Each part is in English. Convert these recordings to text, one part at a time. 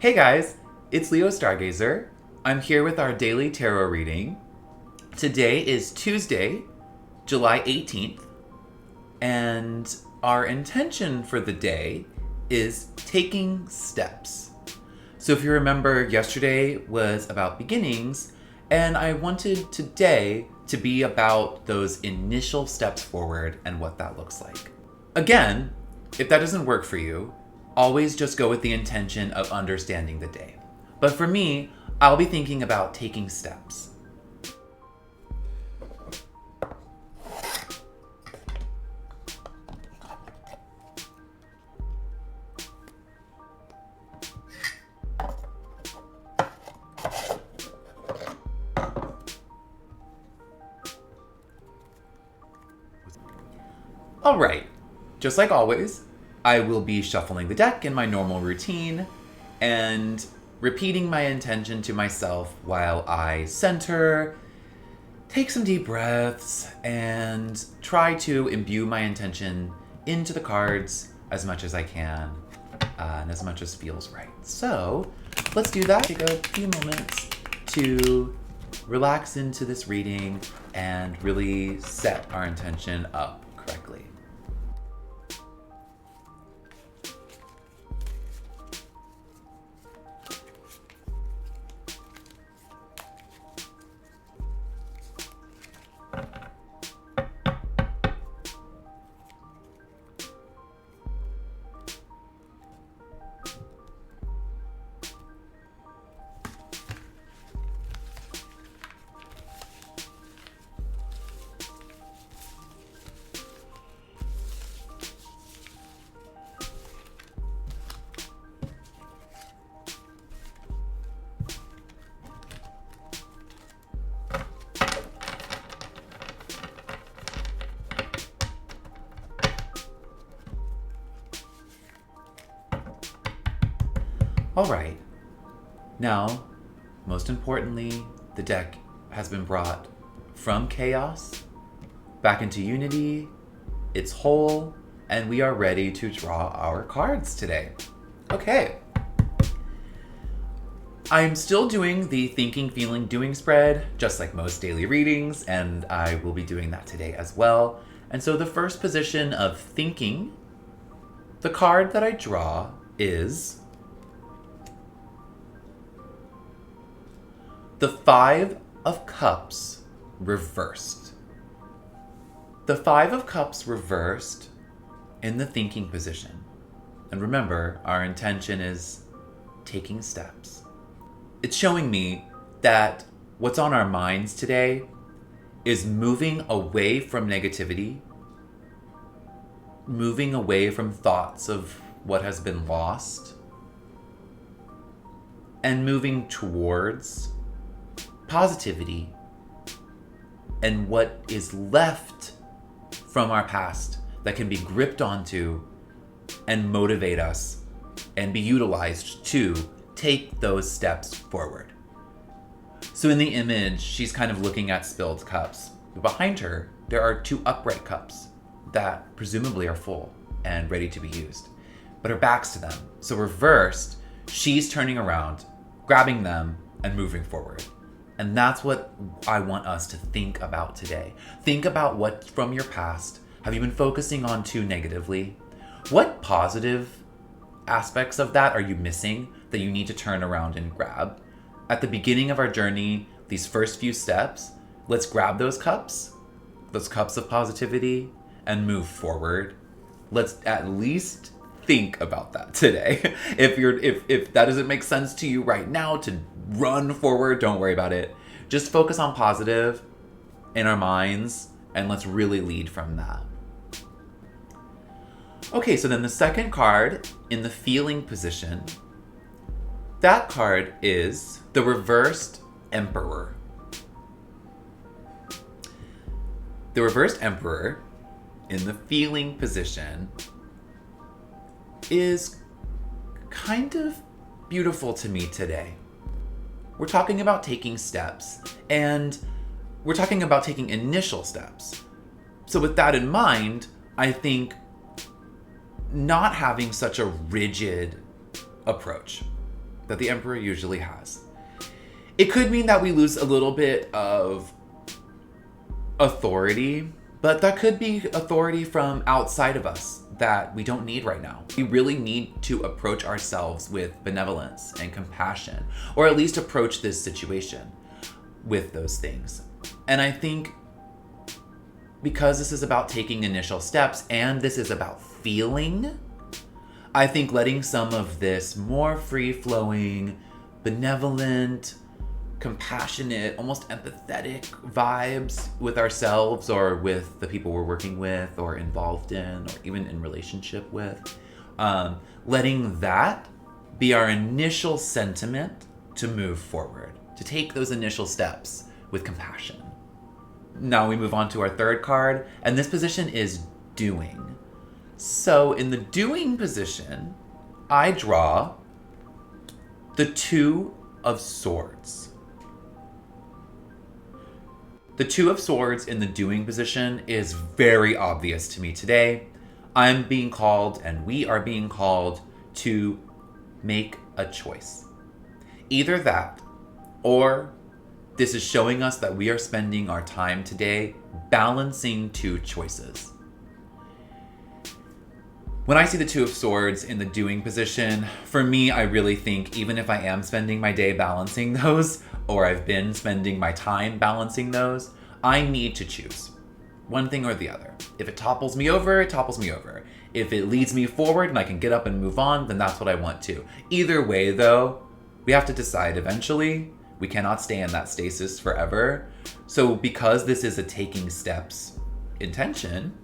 Hey guys, it's Leo Stargazer. I'm here with our daily tarot reading. Today is Tuesday, July 18th, and our intention for the day is taking steps. So if you remember, yesterday was about beginnings, and I wanted today to be about those initial steps forward and what that looks like. Again, if that doesn't work for you, always just go with the intention of understanding the day. But for me, I'll be thinking about taking steps. All right, just like always, I will be shuffling the deck in my normal routine and repeating my intention to myself while I center, take some deep breaths, and try to imbue my intention into the cards as much as I can and as much as feels right. So let's do that. Take a few moments to relax into this reading and really set our intention up correctly. All right, now, most importantly, the deck has been brought from chaos back into unity, it's whole, and we are ready to draw our cards today. Okay. I'm still doing the thinking, feeling, doing spread, just like most daily readings, and I will be doing that today as well. And so the first position of thinking, the card that I draw is the Five of Cups reversed. The Five of Cups reversed in the thinking position. And remember, our intention is taking steps. It's showing me that what's on our minds today is moving away from negativity, moving away from thoughts of what has been lost, and moving towards positivity and what is left from our past that can be gripped onto and motivate us and be utilized to take those steps forward. So in the image, she's kind of looking at spilled cups. But behind her, there are two upright cups that presumably are full and ready to be used. But her back's to them. So reversed, she's turning around, grabbing them, and moving forward. And that's what I want us to think about today. Think about what from your past have you been focusing on too negatively? What positive aspects of that are you missing that you need to turn around and grab? At the beginning of our journey, these first few steps, let's grab those cups of positivity, and move forward. Let's at least think about that today. If that doesn't make sense to you right now to run forward, don't worry about it. Just focus on positive in our minds and let's really lead from that. Okay, so then the second card in the feeling position, that card is the reversed Emperor. The reversed Emperor in the feeling position is kind of beautiful to me today. We're talking about taking steps, and we're talking about taking initial steps. So with that in mind, I think not having such a rigid approach that the Emperor usually has. It could mean that we lose a little bit of authority, but that could be authority from outside of us that we don't need right now. We really need to approach ourselves with benevolence and compassion, or at least approach this situation with those things. And I think because this is about taking initial steps and this is about feeling, I think letting some of this more free-flowing, benevolent, compassionate, almost empathetic vibes with ourselves or with the people we're working with or involved in or even in relationship with, letting that be our initial sentiment to move forward, to take those initial steps with compassion. Now we move on to our third card, and this position is doing. So in the doing position, I draw the Two of Swords. The Two of Swords in the doing position is very obvious to me today. I'm being called, and we are being called, to make a choice. Either that, or this is showing us that we are spending our time today balancing two choices. When I see the Two of Swords in the doing position, for me, I really think even if I am spending my day balancing those, or I've been spending my time balancing those, I need to choose one thing or the other. If it topples me over, it topples me over. If it leads me forward and I can get up and move on, then that's what I want to. Either way, though, we have to decide eventually. We cannot stay in that stasis forever. So because this is a taking steps intention,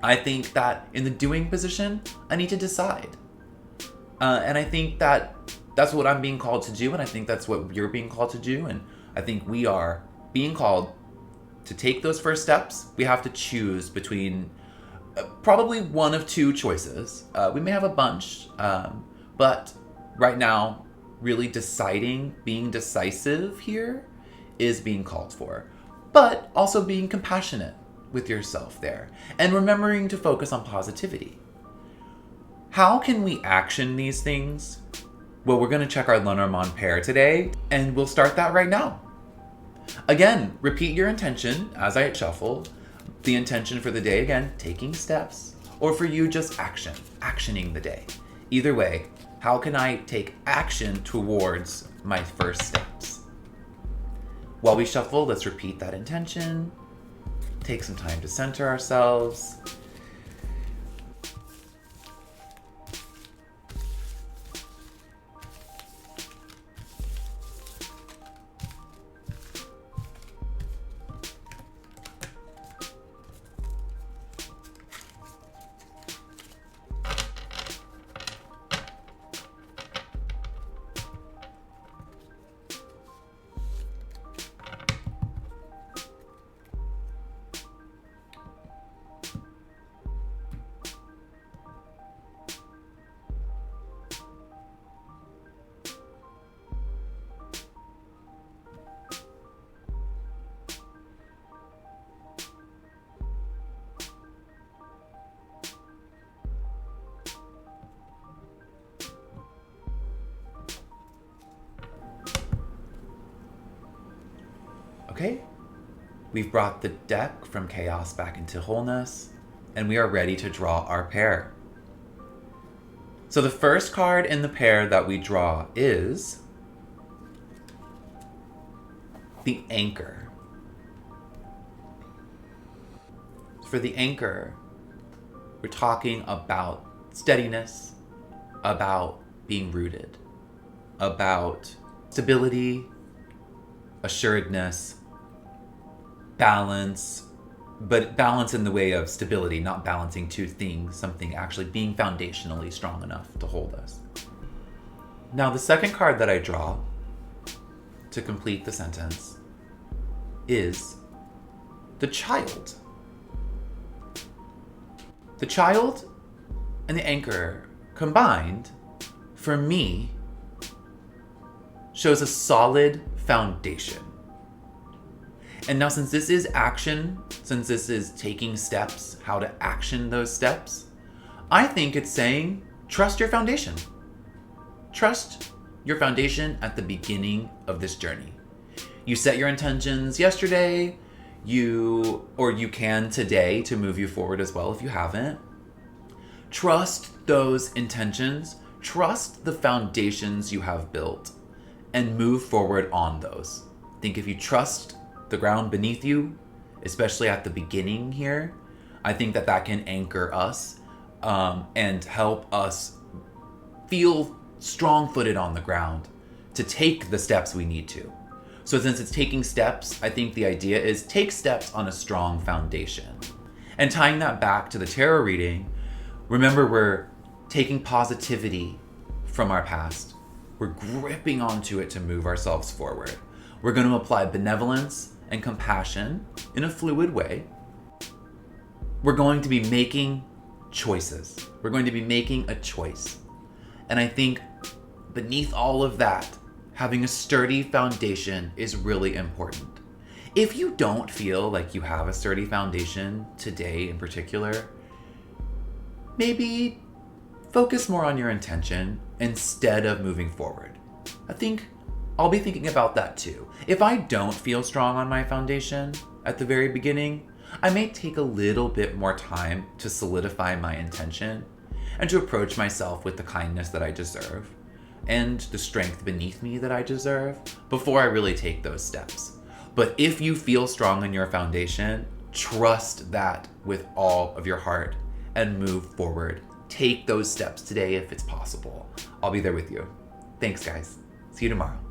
I think that in the doing position, I need to decide. And I think that that's what I'm being called to do, and I think that's what you're being called to do, and I think we are being called to take those first steps. We have to choose between probably one of two choices. We may have a bunch, but right now, really deciding, being decisive here is being called for, but also being compassionate with yourself there and remembering to focus on positivity. How can we action these things? Well, we're going to check our Lenormand pair today, and we'll start that right now. Again, repeat your intention as I shuffle. The intention for the day, again, taking steps, or for you, just actioning the day. Either way, how can I take action towards my first steps? While we shuffle, let's repeat that intention. Take some time to center ourselves. Okay, we've brought the deck from chaos back into wholeness, and we are ready to draw our pair. So the first card in the pair that we draw is the Anchor. For the Anchor, we're talking about steadiness, about being rooted, about stability, assuredness, balance, but balance in the way of stability, not balancing two things, something actually being foundationally strong enough to hold us. Now, the second card that I draw to complete the sentence is the Child. The Child and the Anchor combined, for me, shows a solid foundation. And now, since this is action, since this is taking steps, how to action those steps, I think it's saying, trust your foundation. Trust your foundation at the beginning of this journey. You set your intentions yesterday, you can today to move you forward as well if you haven't. Trust those intentions, trust the foundations you have built, and move forward on those. I think if you trust the ground beneath you, especially at the beginning here, I think that can anchor us and help us feel strong-footed on the ground to take the steps we need to. So since it's taking steps, I think the idea is take steps on a strong foundation. And tying that back to the tarot reading, remember we're taking positivity from our past. We're gripping onto it to move ourselves forward. We're going to apply benevolence and compassion in a fluid way. We're going to be making choices. We're going to be making a choice. And I think beneath all of that, having a sturdy foundation is really important. If you don't feel like you have a sturdy foundation today in particular, maybe focus more on your intention instead of moving forward. I think I'll be thinking about that too. If I don't feel strong on my foundation at the very beginning, I may take a little bit more time to solidify my intention and to approach myself with the kindness that I deserve and the strength beneath me that I deserve before I really take those steps. But if you feel strong in your foundation, trust that with all of your heart and move forward. Take those steps today if it's possible. I'll be there with you. Thanks, guys. See you tomorrow.